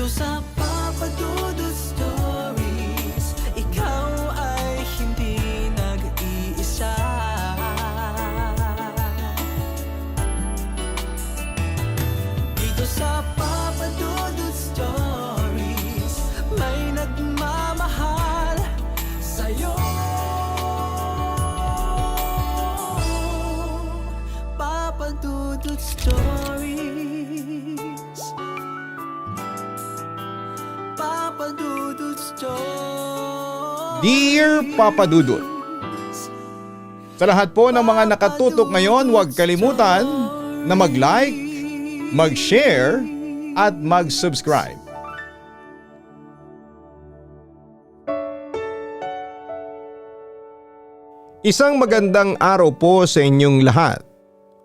Dito sa Papa Dudut Stories, ikaw ay hindi nag-iisa. Dito sa Papa Dudut Stories, may nagmamahal sa'yo. Papa Dudut Stories, Papa Dudut Stories. Dear Papa Dudut, sa lahat po ng mga nakatutok ngayon, huwag kalimutan na mag-like, mag-share at mag-subscribe. Isang magandang araw po sa inyong lahat.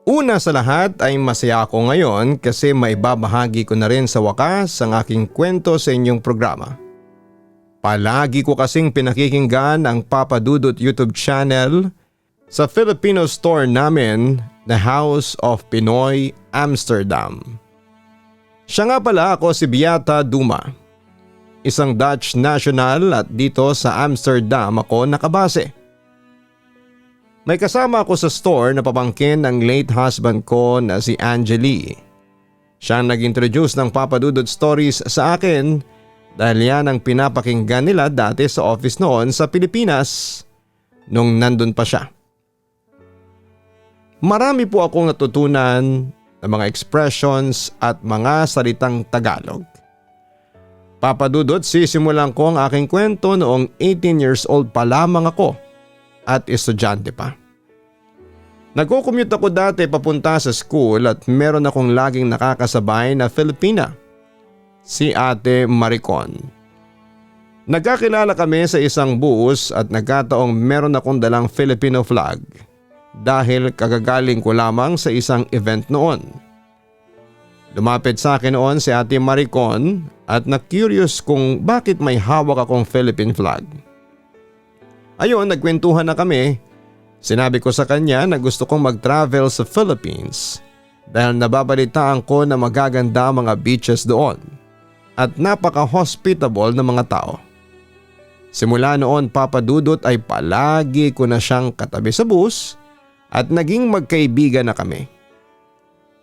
Una sa lahat ay masaya ako ngayon kasi maibabahagi ko na rin sa wakas ang aking kwento sa inyong programa. Palagi ko kasing pinakikinggan ang Papa Dudut YouTube channel sa Filipino store namin na House of Pinoy, Amsterdam. Siya nga pala ako si Beata Duma, isang Dutch national at dito sa Amsterdam ako nakabase. May kasama ako sa store na pamangkin ng late husband ko na si Angeli. Siya ang nag-introduce ng Papa Dudut Stories sa akin dahil yan ang pinapakinggan nila dati sa office noon sa Pilipinas nung nandun pa siya. Marami po akong natutunan ng mga expressions at mga salitang Tagalog. Papa Dudut, sisimulan ko ang aking kwento noong 18 years old pa lamang ako at estudyante pa. Nagko-commute ako dati papunta sa school at meron akong laging nakakasabay na Filipina, si Ate Maricon. Nagkakilala kami sa isang bus at nagkataong meron akong dalang Filipino flag dahil kagagaling ko lamang sa isang event noon. Lumapit sa akin noon si Ate Maricon at na-curious kung bakit may hawak akong Philippine flag. Ayun, nagkwentuhan na kami. Sinabi ko sa kanya na gusto kong mag-travel sa Philippines dahil nababalitaan ko na magaganda ang mga beaches doon at napaka-hospitable ng mga tao. Simula noon, Papa Dudut, ay palagi ko na siyang katabi sa bus at naging magkaibigan na kami.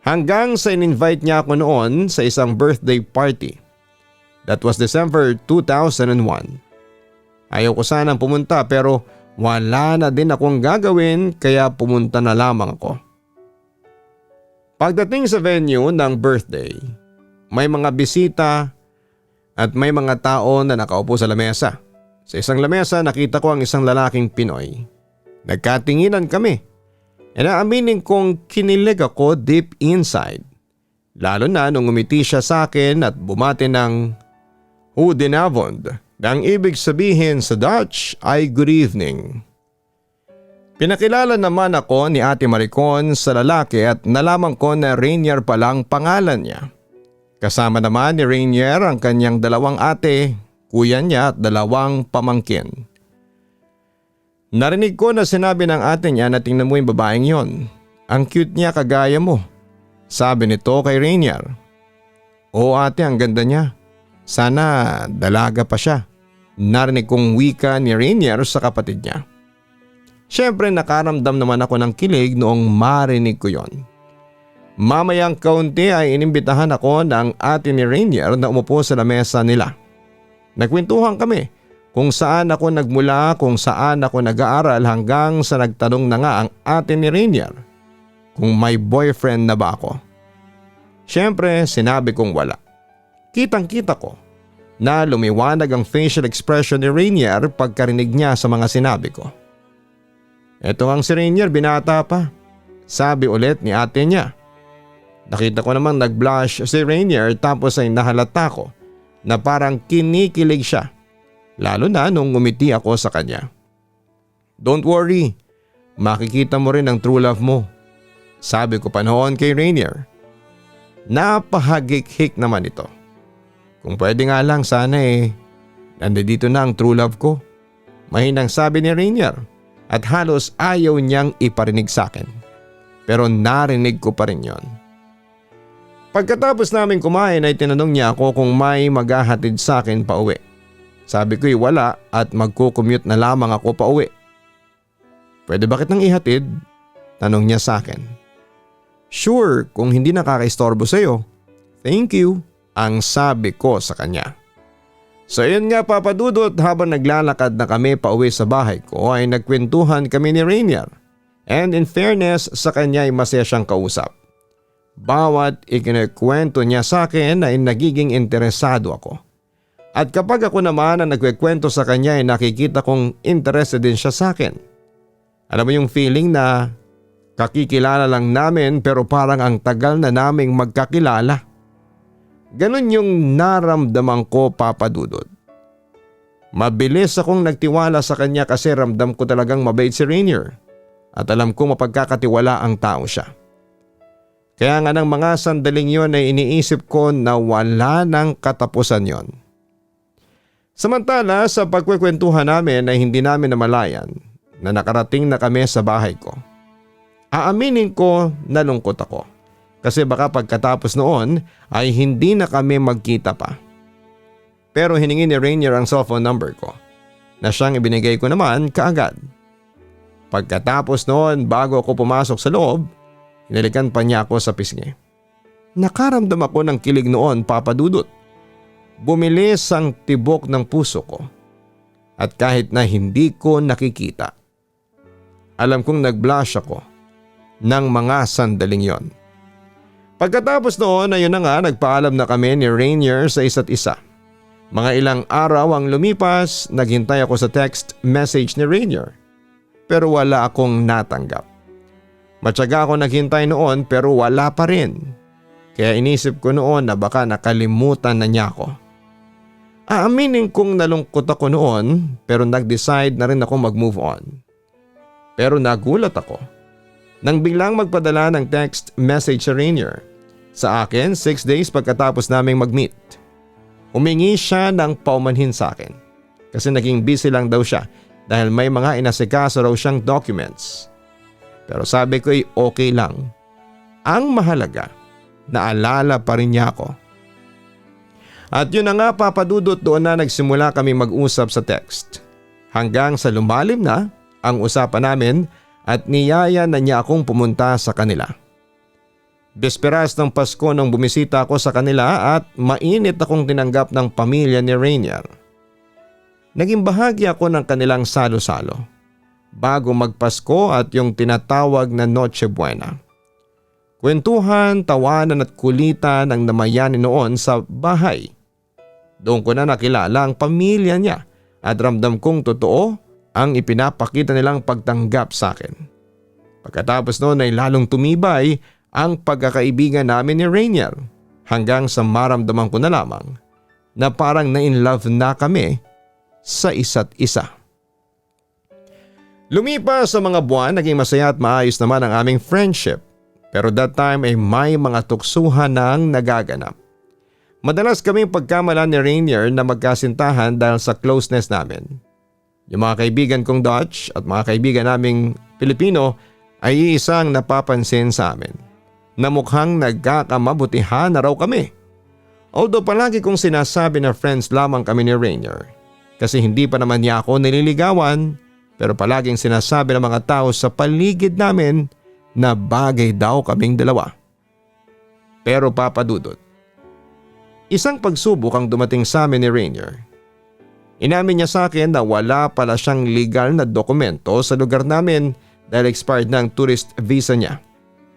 Hanggang sa in-invite niya ako noon sa isang birthday party. That was December 2001. Ayaw ko sanang pumunta pero wala na din akong gagawin kaya pumunta na lamang ako. Pagdating sa venue ng birthday, may mga bisita at may mga tao na nakaupo sa lamesa. Sa isang lamesa nakita ko ang isang lalaking Pinoy. Nagkatinginan kami. E naaminin kong kinilig ako deep inside. Lalo na nung umiti siya sa akin at bumati ng Goedenavond. Ang ibig sabihin sa Dutch ay good evening. Pinakilala naman ako ni Ate Maricon sa lalaki at nalaman ko na Rainier palang pangalan niya. Kasama naman ni Rainier ang kanyang dalawang ate, kuya niya at dalawang pamangkin. Narinig ko na sinabi ng ate niya na tingnan mo yung babaeng yon. Ang cute niya kagaya mo. Sabi nito kay Rainier. Oo ate, ang ganda niya. Sana dalaga pa siya. Narinig kong wika ni Rainier sa kapatid niya. Siyempre nakaramdam naman ako ng kilig noong marinig ko yon. Mamayang kaunti ay inimbitahan ako ng ate ni Rainier na umupo sa lamesa nila. Nagkwentuhan kami kung saan ako nagmula, kung saan ako nag-aaral hanggang sa nagtanong na nga ang ate ni Rainier kung may boyfriend na ba ako. Siyempre sinabi kong wala. Kitang-kita ko na lumiwanag ang facial expression ni Rainier pagkarinig niya sa mga sinabi ko. Eto ang si Rainier, binata pa. Sabi ulit ni ate niya. Nakita ko namang nag-blush si Rainier tapos ay nahalata ko na parang kinikilig siya. Lalo na nung umiti ako sa kanya. Don't worry, makikita mo rin ang true love mo. Sabi ko pa noon kay Rainier. Napahagik-hik naman ito. Kung pwede nga lang sana nandito na ang true love ko. Mahinang sabi ni Rainier at halos ayaw niyang iparinig sa akin. Pero narinig ko pa rin yon. Pagkatapos namin kumain ay tinanong niya ako kung may maghahatid sa akin pa uwi. Sabi ko'y wala at magkukommute na lamang ako pa uwi. Pwede ba kitang ihatid? Tanong niya sa akin. Sure, kung hindi nakakaistorbo sa'yo. Thank you, ang sabi ko sa kanya. So yun nga Papa Dudut, habang naglalakad na kami pa uwi sa bahay ko ay nagkwentuhan kami ni Rainier. And in fairness sa kanya ay masaya siyang kausap. Bawat ikinikwento niya sa akin ay nagiging interesado ako. At kapag ako naman ang nagkikwento sa kanya ay nakikita kong interested din siya sa akin. Alam mo yung feeling na kakikilala lang namin pero parang ang tagal na naming magkakilala. Ganon yung naramdaman ko Papa Dudut. Mabilis akong nagtiwala sa kanya kasi ramdam ko talagang mabait si Rainier. At alam ko mapagkakatiwala ang tao siya. Kaya nga ng mga sandaling yon ay iniisip ko na wala ng katapusan yon. Samantala sa pagkwekwentuhan namin ay hindi namin namalayan na nakarating na kami sa bahay ko. Aaminin ko nalungkot ako kasi baka pagkatapos noon ay hindi na kami magkita pa. Pero hiningi ni Rainier ang cellphone number ko na siyang ibinigay ko naman kaagad. Pagkatapos noon bago ako pumasok sa loob, hinalikan pa niya ako sa pisngi. Nakaramdam ako ng kilig noon Papa Dudut. Bumilis ang tibok ng puso ko at kahit na hindi ko nakikita, alam kong nag-blush ako ng mga sandaling yon. Pagkatapos noon ayun na nga nagpaalam na kami ni Rainier sa isa't isa. Mga ilang araw ang lumipas, naghintay ako sa text message ni Rainier pero wala akong natanggap. Matyaga ako naghintay noon pero wala pa rin. Kaya inisip ko noon na baka nakalimutan na niya ako. Aaminin kong nalungkot ako noon pero nag-decide na rin ako mag-move on. Pero nagulat ako nang biglang magpadala ng text message si Rainier sa akin 6 days pagkatapos naming mag-meet. Humingi siya ng paumanhin sa akin kasi naging busy lang daw siya dahil may mga inasikaso raw siyang documents. Pero sabi ko ay okay lang. Ang mahalaga, naalala pa rin niya ako. At yun na nga Papa Dudut, doon na nagsimula kami mag-usap sa text. Hanggang sa lumalim na ang usapan namin at niyaya na niya akong pumunta sa kanila. Bisperas ng Pasko nung bumisita ako sa kanila at mainit akong tinanggap ng pamilya ni Rainier. Naging bahagi ako ng kanilang salo-salo bago magpasko at yung tinatawag na Noche Buena. Kwentuhan, tawanan at kulitan ang namayani noon sa bahay. Doon ko na nakilala ang pamilya niya at ramdam kong totoo ang ipinapakita nilang pagtanggap sa akin. Pagkatapos noon ay lalong tumibay ang pagkakaibigan namin ni Rainier hanggang sa maramdaman ko na lamang na parang na-in-love na kami sa isa't isa. Lumipas sa mga buwan, naging masaya at maayos naman ang aming friendship. Pero that time ay may mga tuksuhan nang nagaganap. Madalas kaming pagkamalan ni Rainier na magkasintahan dahil sa closeness namin. Yung mga kaibigan kong Dutch at mga kaibigan naming Pilipino ay isang napapansin sa amin na mukhang nagkakamabutihan na raw kami. Although palagi kong sinasabi na friends lamang kami ni Rainier kasi hindi pa naman niya ako nililigawan, pero palaging sinasabi ng mga tao sa paligid namin na bagay daw kaming dalawa. Pero Papa Dudut, isang pagsubok ang dumating sa amin ni Rainier. Inamin niya sa akin na wala pala siyang legal na dokumento sa lugar namin dahil expired na ang tourist visa niya.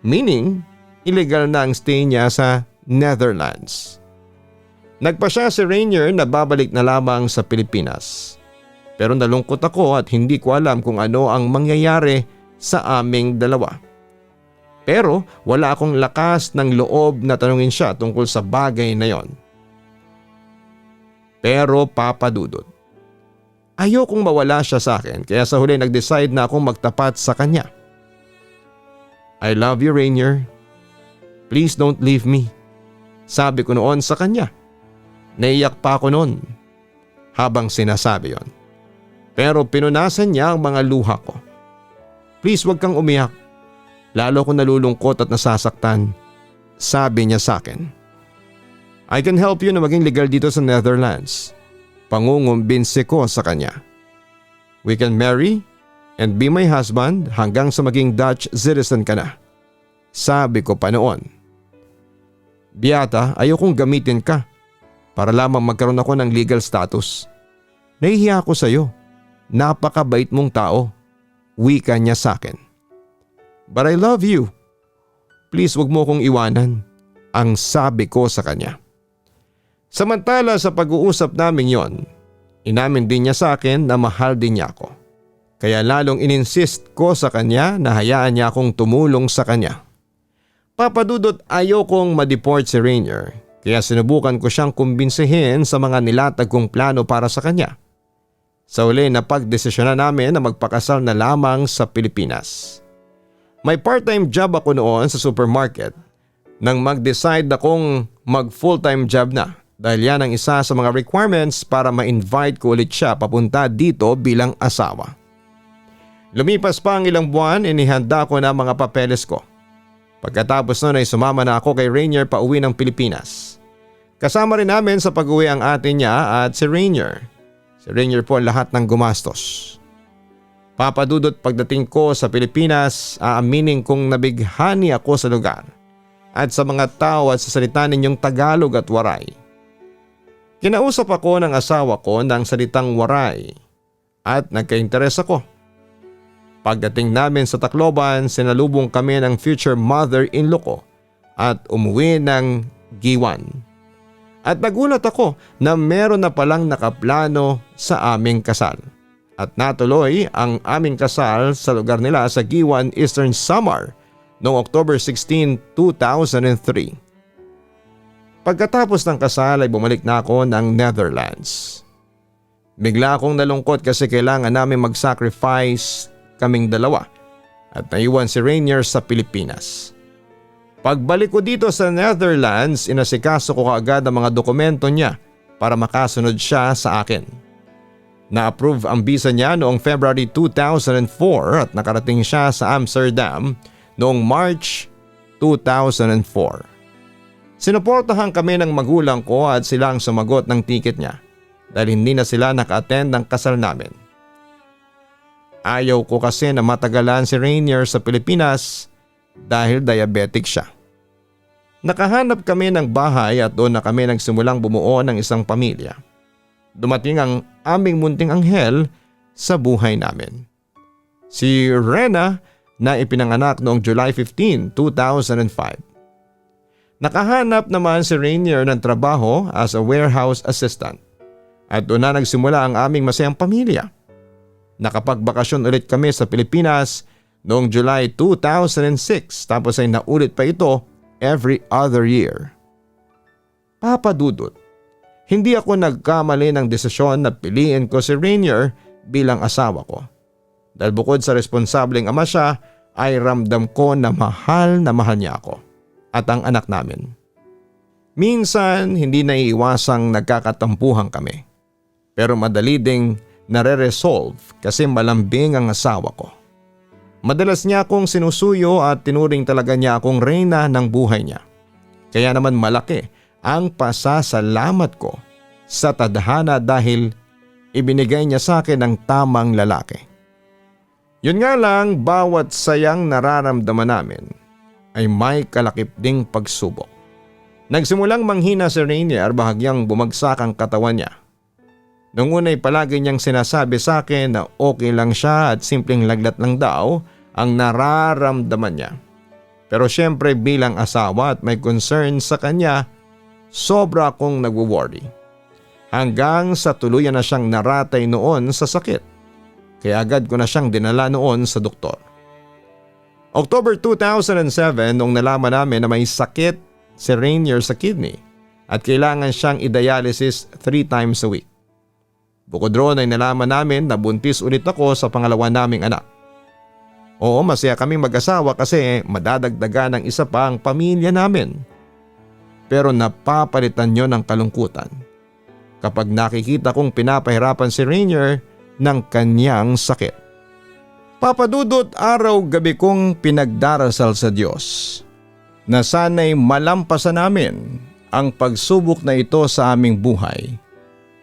Meaning, illegal na ang stay niya sa Netherlands. Nagpa siya si Rainier na babalik na lamang sa Pilipinas. Pero nalungkot ako at hindi ko alam kung ano ang mangyayari sa aming dalawa. Pero wala akong lakas ng loob na tanungin siya tungkol sa bagay na yon. Pero Papa Dudut, ayokong mawala siya sa akin kaya sa huli nag-decide na akong magtapat sa kanya. I love you, Rainier. Please don't leave me. Sabi ko noon sa kanya. Naiyak pa ako noon habang sinasabi yon. Pero pinunasan niya ang mga luha ko. Please wag kang umiyak. Lalo ko nalulungkot at nasasaktan. Sabi niya sa akin. I can help you na maging legal dito sa Netherlands. Pangungumbinsi ko sa kanya. We can marry and be my husband hanggang sa maging Dutch citizen ka na. Sabi ko pa noon. Beata, ayokong gamitin ka para lamang magkaroon ako ng legal status. Nahihiya ako sa iyo. Napakabait mong tao. Wika niya sa akin. But I love you. Please wag mo kong iwanan. Ang sabi ko sa kanya. Samantala sa pag-uusap namin yon, inamin din niya sa akin na mahal din niya ako. Kaya lalong ininsist ko sa kanya na hayaan niya akong tumulong sa kanya. Papadudot, ayokong ma-deport si Rainier kaya sinubukan ko siyang kumbinsihin sa mga nilatag kong plano para sa kanya. Sa uli napagdesisyonan namin na magpakasal na lamang sa Pilipinas. May part-time job ako noon sa supermarket nang mag-decide akong mag full-time job na dahil yan ang isa sa mga requirements para ma-invite ko ulit siya papunta dito bilang asawa. Lumipas pa ang ilang buwan, inihanda ko na mga papeles ko. Pagkatapos nun ay sumama na ako kay Rainier pa uwi ng Pilipinas. Kasama rin namin sa pag-uwi ang ate niya at si Rainier. Si Rainier po lahat ng gumastos. Papadudot, pagdating ko sa Pilipinas, aaminin kong nabighani ako sa lugar at sa mga tao at sa salita ninyong Tagalog at Waray. Kinausap ako ng asawa ko ng salitang Waray at nagka-interes ako. Pagdating namin sa Tacloban, sinalubong kami ng future mother-in-law ko at umuwi ng Giwan. At nagulat ako na meron na palang nakaplano sa aming kasal. At natuloy ang aming kasal sa lugar nila sa Giwan, Eastern Samar noong October 16, 2003. Pagkatapos ng kasal ay bumalik na ako ng Netherlands. Bigla akong nalungkot kasi kailangan namin mag-sacrifice kaming dalawa at naiwan si Rainier sa Pilipinas. Pagbalik ko dito sa Netherlands, inasikaso ko kaagad ang mga dokumento niya para makasunod siya sa akin. Na-approve ang visa niya noong February 2004 at nakarating siya sa Amsterdam noong March 2004. Sinuportahan kami ng magulang ko at sila ang sumagot ng ticket niya dahil hindi na sila naka-attend ng kasal namin. Ayaw ko kasi na matagalan si Rainier sa Pilipinas dahil diabetic siya. Nakahanap kami ng bahay at doon na kami nagsimulang bumuo ng isang pamilya. Dumating ang aming munting anghel sa buhay namin. Si Rena na ipinanganak noong July 15, 2005. Nakahanap naman si Rainier ng trabaho as a warehouse assistant at doon na nagsimula ang aming masayang pamilya. Nakapagbakasyon ulit kami sa Pilipinas noong July 2006 tapos ay naulit pa ito every other year. Papadudot, hindi ako nagkamali ng desisyon na piliin ko si Rainier bilang asawa ko. Dahil bukod sa responsableng ama siya ay ramdam ko na mahal niya ako at ang anak namin. Minsan hindi naiiwasang nagkakatampuhan kami pero madali ding nare-resolve kasi malambing ang asawa ko. Madalas niya akong sinusuyo at tinuring talaga niya akong reyna ng buhay niya. Kaya naman malaki ang pasasalamat ko sa tadhana dahil ibinigay niya sa akin ang tamang lalaki. Yun nga lang, bawat sayang nararamdaman namin ay may kalakip ding pagsubok. Nagsimulang manghina si Rainier, bahagyang bumagsak ang katawan niya. Noong una'y palagi niyang sinasabi sa akin na okay lang siya at simpleng laglat lang daw ang nararamdaman niya. Pero syempre bilang asawa at may concern sa kanya, sobra akong nagwo-worry. Hanggang sa tuluyan na siyang naratay noon sa sakit. Kaya agad ko na siyang dinala noon sa doktor. October 2007 nung nalaman namin na may sakit si Rainier sa kidney at kailangan siyang i-dialysis 3 times a week. Bukod roon ay nalaman namin na buntis ulit ako sa pangalawa naming anak. Oo, masaya kaming mag-asawa kasi madadagdagan ng isa pa ang pamilya namin. Pero napapalitan nyo ng kalungkutan kapag nakikita kong pinapahirapan si Rainier ng kanyang sakit. Papadudot, araw-gabi kong pinagdarasal sa Diyos na sana'y malampasan namin ang pagsubok na ito sa aming buhay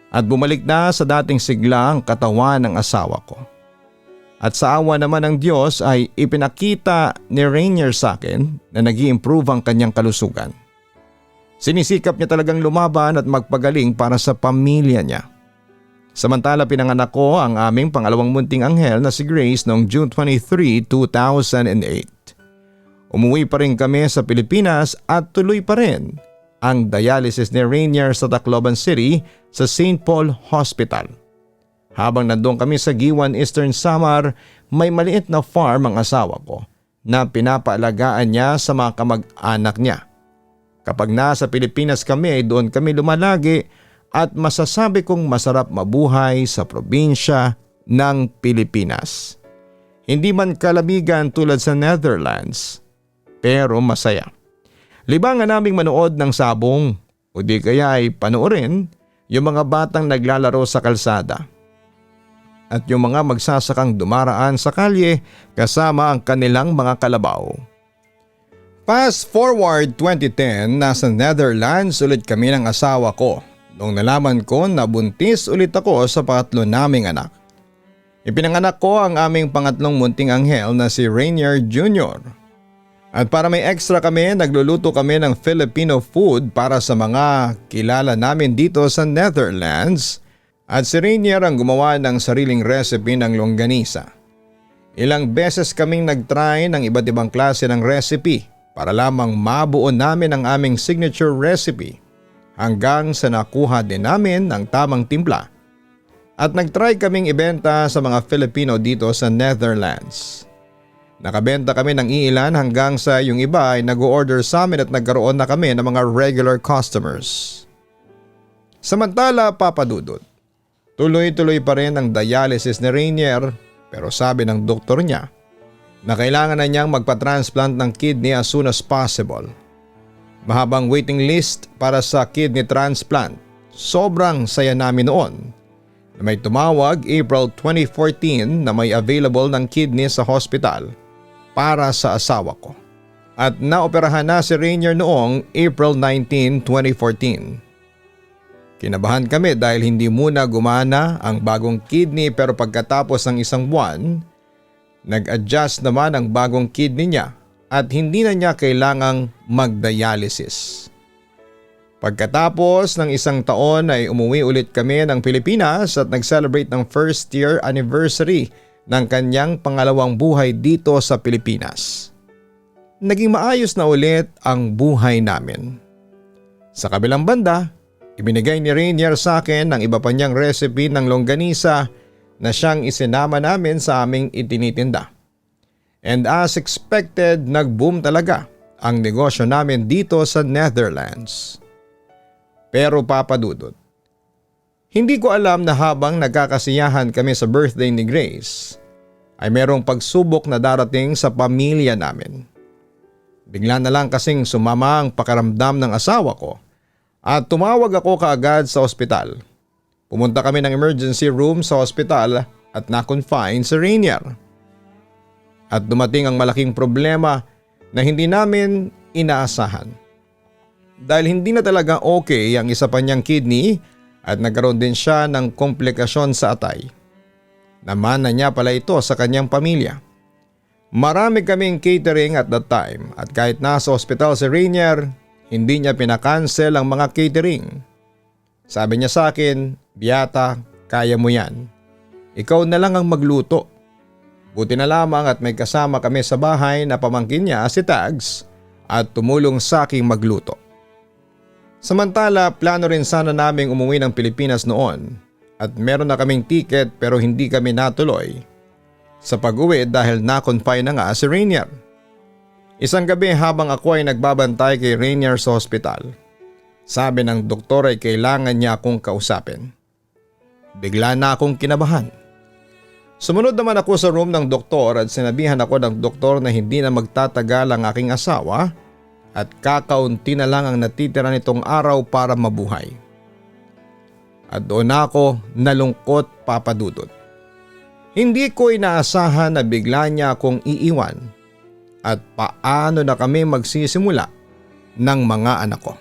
at bumalik na sa dating sigla ang katawan ng asawa ko. At sa awa naman ng Diyos ay ipinakita ni Rainier sa akin na nag-i-improve ang kanyang kalusugan. Sinisikap niya talagang lumaban at magpagaling para sa pamilya niya. Samantala pinanganak ko ang aming pangalawang munting anghel na si Grace noong June 23, 2008. Umuwi pa rin kami sa Pilipinas at tuloy pa rin ang dialysis ni Rainier sa Tacloban City sa St. Paul Hospital. Habang nandoon kami sa Giwan, Eastern Samar, may maliit na farm ang asawa ko na pinapaalagaan niya sa mga kamag-anak niya. Kapag nasa Pilipinas kami ay doon kami lumalagi at masasabi kong masarap mabuhay sa probinsya ng Pilipinas. Hindi man kalamigan tulad sa Netherlands, pero masaya. Libangan naming manood ng sabong o di kaya ay panoorin yung mga batang naglalaro sa kalsada at yung mga magsasakang dumaraan sa kalye kasama ang kanilang mga kalabaw. Fast forward 2010, nasa Netherlands ulit kami ng asawa ko nung nalaman ko na buntis ulit ako sa pangatlo naming anak. Ipinanganak ko ang aming pangatlong munting anghel na si Rainier Jr. At para may extra kami, nagluluto kami ng Filipino food para sa mga kilala namin dito sa Netherlands at si Rainier ang gumawa ng sariling recipe ng longganisa. Ilang beses kaming nagtry ng iba't ibang klase ng recipe para lamang mabuo namin ang aming signature recipe hanggang sa nakuha din namin ang tamang timpla at nagtry kaming ibenta sa mga Filipino dito sa Netherlands. Nakabenta kami ng iilan hanggang sa yung iba ay nag-order sa amin at nagkaroon na kami ng mga regular customers. Samantala, Papa Dudut, tuloy-tuloy pa rin ang dialysis ni Rainier pero sabi ng doktor niya na kailangan na niyang magpa-transplant ng kidney as soon as possible. Mahabang waiting list para sa kidney transplant. Sobrang saya namin noon na may tumawag April 2014 na may available ng kidney sa hospital para sa asawa ko. At naoperahan na si Rainier noong April 19, 2014. Kinabahan kami dahil hindi muna gumana ang bagong kidney pero pagkatapos ng isang buwan, nag-adjust naman ang bagong kidney niya at hindi na niya kailangang mag-dialysis. Pagkatapos ng isang taon ay umuwi ulit kami ng Pilipinas at nag-celebrate ng first year anniversary ng kanyang pangalawang buhay dito sa Pilipinas. Naging maayos na ulit ang buhay namin. Sa kabilang banda, ibinigay ni Rainier sa akin ang iba pa niyang recipe ng longganisa na siyang isinama namin sa aming itinitinda. And as expected, nag-boom talaga ang negosyo namin dito sa Netherlands. Pero Papa Dudut, hindi ko alam na habang nagkakasiyahan kami sa birthday ni Grace, ay merong pagsubok na darating sa pamilya namin. Bigla na lang kasing sumama ang pakaramdam ng asawa ko at tumawag ako kaagad sa ospital. Pumunta kami ng emergency room sa ospital at na-confine si Rainier. At dumating ang malaking problema na hindi namin inaasahan. Dahil hindi na talaga okay ang isa pa niyang kidney at nagkaroon din siya ng komplikasyon sa atay. Namana niya pala ito sa kanyang pamilya. Marami kaming catering at that time at kahit nasa ospital si Rainier, hindi niya pinakancel ang mga catering. Sabi niya sa akin, "Biata, kaya mo yan. Ikaw na lang ang magluto." Buti na lamang at may kasama kami sa bahay na pamangkin niya si Tags at tumulong sa aking magluto. Samantala, plano rin sana naming umuwi ng Pilipinas noon at meron na kaming ticket pero hindi kami natuloy sa pag-uwi dahil na-confine na nga si Rainier. Isang gabi habang ako ay nagbabantay kay Rainier sa ospital, sabi ng doktor ay kailangan niya akong kausapin. Bigla na akong kinabahan. Sumunod naman ako sa room ng doktor at sinabihan ako ng doktor na hindi na magtatagal ang aking asawa at kakaunti na lang ang natitira nitong araw para mabuhay. At doon ako nalungkot, Papa Dudut. Hindi ko inaasahan na bigla niya akong iiwan at paano na kami magsisimula ng mga anak ko.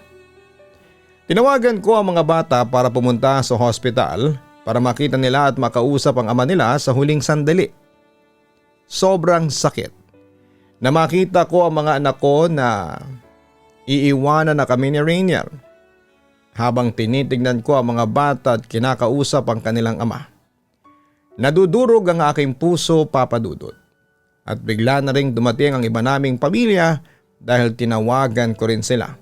Tinawagan ko ang mga bata para pumunta sa hospital para makita nila at makausap ang ama nila sa huling sandali. Sobrang sakit na makita ko ang mga anak ko na iiwanan na kami ni Rainier habang tinitignan ko ang mga bata at kinakausap ang kanilang ama. Nadudurog ang aking puso, Papa Dudut. At bigla na ring dumating ang iba naming pamilya dahil tinawagan ko rin sila.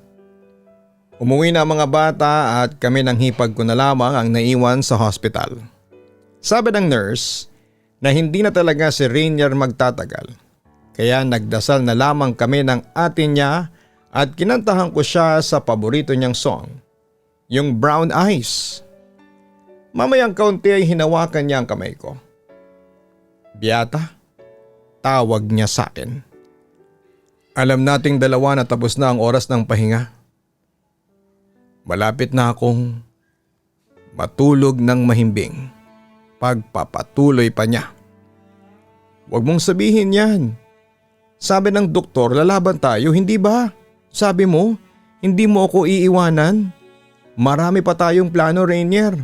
Umuwi na ang mga bata at kami nang hipag ko na lamang ang naiwan sa hospital. Sabi ng nurse na hindi na talaga si Rainier magtatagal. Kaya nagdasal na lamang kami ng ate niya at kinantahan ko siya sa paborito niyang song, yung Brown Eyes. Mamayang kaunti ay hinawakan niya ang kamay ko. Beata, tawag niya sa akin. Alam nating dalawa na tapos na ang oras ng pahinga. Malapit na akong matulog ng mahimbing. Pagpapatuloy pa niya. Huwag mong sabihin yan. Sabi ng doktor, lalaban tayo, hindi ba? Sabi mo, hindi mo ako iiwanan. Marami pa tayong plano, Rainier.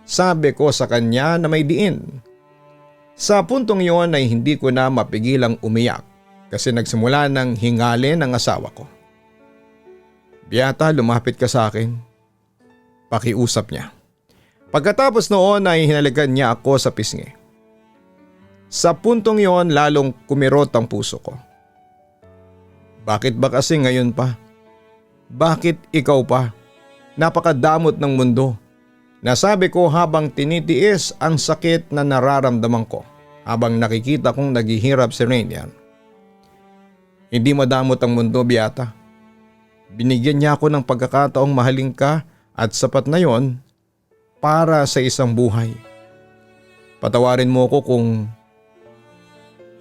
Sabi ko sa kanya na may diin. Sa puntong iyon ay hindi ko na mapigilang umiyak kasi nagsimula ng hingalin ang asawa ko. Beata, lumapit ka sa akin. Pakiusap niya. Pagkatapos noon ay hinalikan niya ako sa pisngi. Sa puntong iyon lalong kumirot ang puso ko. Bakit ba kasi ngayon pa? Bakit ikaw pa? Napakadamot ng mundo. Nasabi ko habang tinitiis ang sakit na nararamdaman ko habang nakikita kong naghihirap si Rainier. Hindi madamot ang mundo, Beata. Binigyan niya ako ng pagkakataong mahalin ka at sapat na yon para sa isang buhay. Patawarin mo ko kung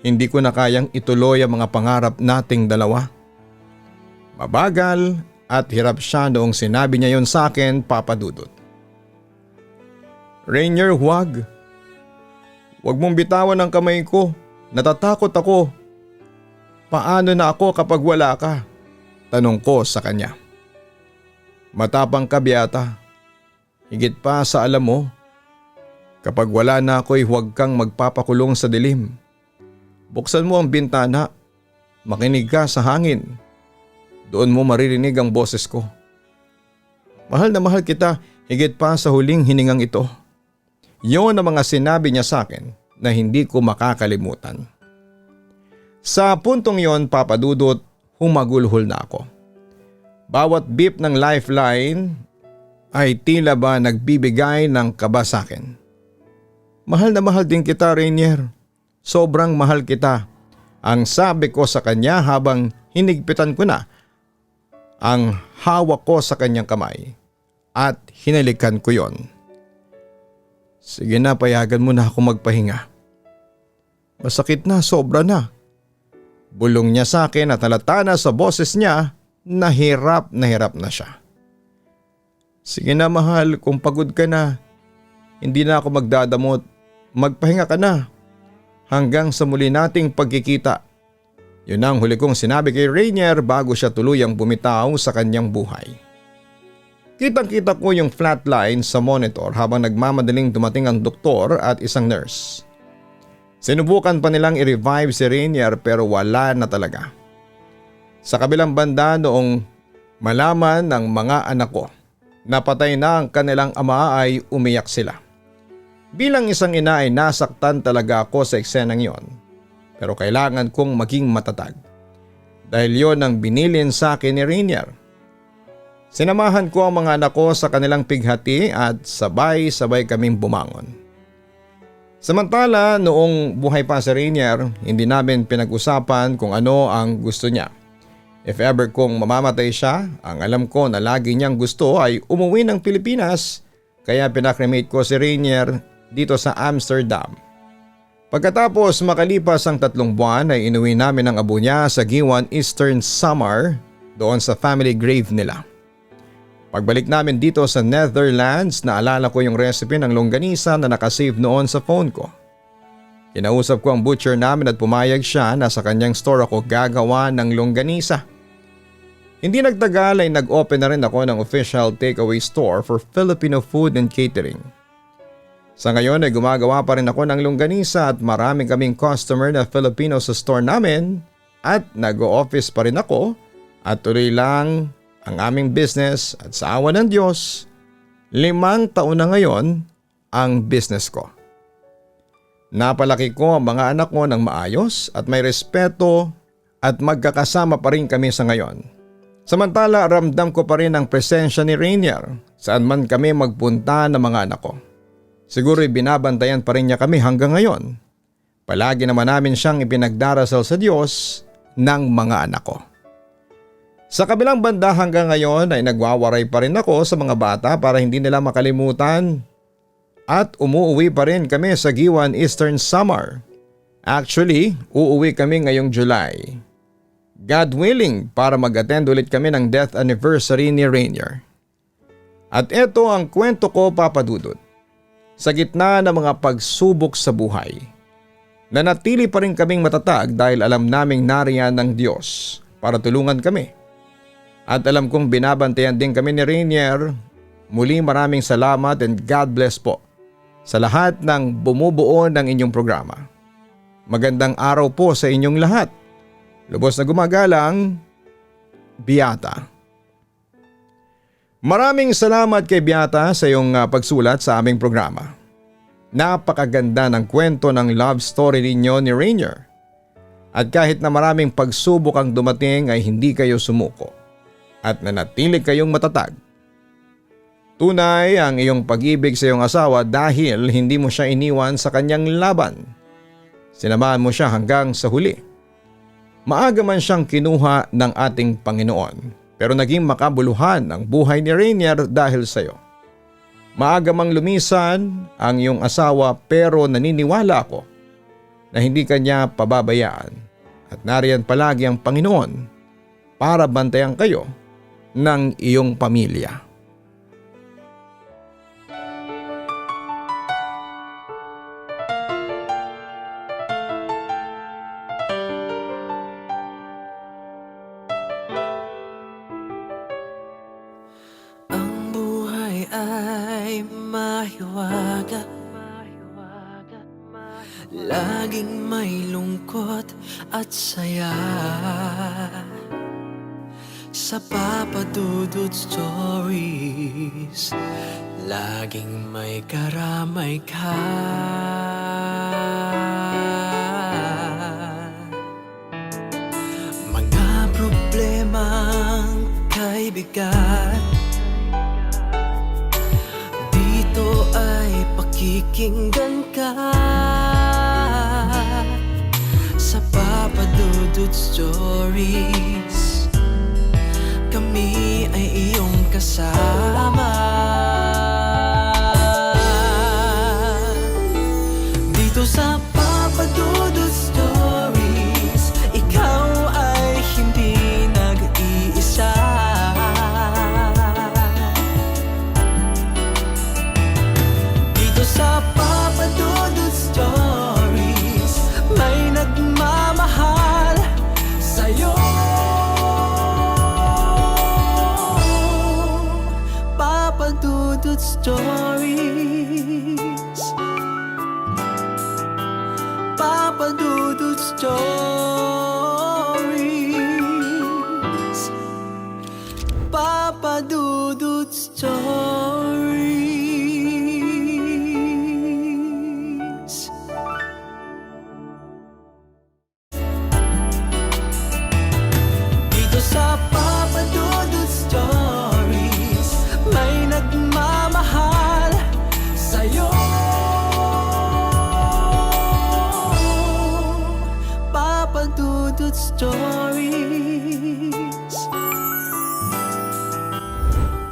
hindi ko na kayang ituloy ang mga pangarap nating dalawa. Mabagal at hirap siya noong sinabi niya yon sa akin, Papa Dudut. Rainier, huwag. Huwag mong bitawan ang kamay ko. Natatakot ako. Paano na ako kapag wala ka? Tanong ko sa kanya. Matapang ka, Beata. Higit pa sa alam mo. Kapag wala na ako'y huwag kang magpapakulong sa dilim. Buksan mo ang bintana. Makinig ka sa hangin. Doon mo maririnig ang boses ko. Mahal na mahal kita higit pa sa huling hiningang ito. Yon ang mga sinabi niya sa akin na hindi ko makakalimutan. Sa puntong yon, Papa Dudut, humagulhol na ako. Bawat beep ng lifeline ay tila ba nagbibigay ng kaba sa akin. Mahal na mahal din kita, Rainier. Sobrang mahal kita. Ang sabi ko sa kanya habang hinigpitan ko na ang hawak ko sa kanyang kamay at hinalikan ko yon. Sige na, payagan mo na ako magpahinga. Masakit na, sobra na. Bulong niya sa akin at halata na sa boses niya na hirap na siya. Sige na mahal, kung pagod ka na, hindi na ako magdadamot. Magpahinga ka na. Hanggang sa muli nating pagkikita. Yun ang huli kong sinabi kay Rainier bago siya tuluyang bumitaw sa kanyang buhay. Kitang-kita ko yung flatline sa monitor habang nagmamadaling dumating ang doktor at isang nurse. Sinubukan pa nilang i-revive si Rainier pero wala na talaga. Sa kabilang banda noong malaman ng mga anak ko na patay na ang kanilang ama ay umiyak sila. Bilang isang ina ay nasaktan talaga ako sa eksenang yon. Pero kailangan kong maging matatag. Dahil yon ang binilin sa akin ni Rainier. Sinamahan ko ang mga anak ko sa kanilang pighati at sabay-sabay kaming bumangon. Samantala noong buhay pa si Rainier, hindi namin pinag-usapan kung ano ang gusto niya. If ever kung mamamatay siya, ang alam ko na lagi niyang gusto ay umuwi ng Pilipinas kaya pinakremate ko si Rainier dito sa Amsterdam. Pagkatapos makalipas ang 3 buwan ay inuwi namin ang abo niya sa Giwan, Eastern Samar doon sa family grave nila. Pagbalik namin dito sa Netherlands, naalala ko yung recipe ng longganisa na nakasave noon sa phone ko. Kinausap ko ang butcher namin at pumayag siya na sa kanyang store ako gagawa ng longganisa. Hindi nagtagal ay nag-open na rin ako ng official takeaway store for Filipino food and catering. Sa ngayon ay gumagawa pa rin ako ng longganisa at marami kaming customer na Filipino sa store namin at nag-o-office pa rin ako at tuloy lang ang aming business at sa awa ng Diyos, 5 taon na ngayon ang business ko. Napalaki ko ang mga anak ko ng maayos at may respeto at magkakasama pa rin kami sa ngayon. Samantala ramdam ko pa rin ang presensya ni Rainier saan man kami magpunta ng mga anak ko. Siguro'y binabantayan pa rin niya kami hanggang ngayon. Palagi naman namin siyang ipinagdarasal sa Diyos ng mga anak ko. Sa kabilang banda hanggang ngayon ay nagwawaray pa rin ako sa mga bata para hindi nila makalimutan at umuuwi pa rin kami sa Giwan Eastern Samar. Actually, uuwi kami ngayong July. God willing para mag-attend ulit kami ng death anniversary ni Rainier. At ito ang kwento ko, Papa Dudut. Sa gitna ng mga pagsubok sa buhay, nanatili pa rin kaming matatag dahil alam naming nariyan ng Diyos para tulungan kami. At alam kong binabantayan din kami ni Rainier. Muli maraming salamat and God bless po sa lahat ng bumubuo ng inyong programa. Magandang araw po sa inyong lahat. Lubos na gumagalang, Beata. Maraming salamat kay Beata sa iyong pagsulat sa aming programa. Napakaganda ng kwento ng love story ninyo ni Rainier. At kahit na maraming pagsubok ang dumating ay hindi kayo sumuko at nanatili kayong matatag. Tunay ang iyong pag-ibig sa iyong asawa dahil hindi mo siya iniwan sa kanyang laban. Sinamahan mo siya hanggang sa huli. Maaga man siyang kinuha ng ating Panginoon pero naging makabuluhan ang buhay ni Rainier dahil sa iyo. Maaga mang lumisan ang iyong asawa pero naniniwala ako na hindi kanya pababayaan at nariyan palagi ang Panginoon para bantayan kayo ng iyong pamilya. Laging may lungkot at saya sa Papa Dudut Stories. Laging may karamay ka. Mga problemang kay bigat, dito ay pakikinggan ka. Sa Papa Dudut Stories, kami ay iyong kasama. Dito sa Papa Dudut Stories, ikaw ay hindi nag-iisa. Dito sa Papa Dudut Stories, may nagmamahal sa'yo. Papa Dudut Stories, Papa Dudut Stories, Papa Dudut Stories. Dito sa Papa Dudut Stories, may nagmamahal sa'yo. Papa Dudut Stories,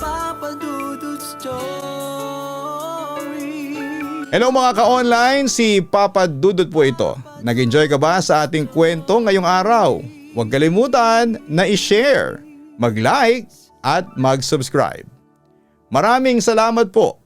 Papa Dudut Stories. Hello mga ka-online, si Papa Dudut po ito. Nag-enjoy ka ba sa ating kwento ngayong araw? Huwag kalimutan na i-share, mag-like at mag-subscribe. Maraming salamat po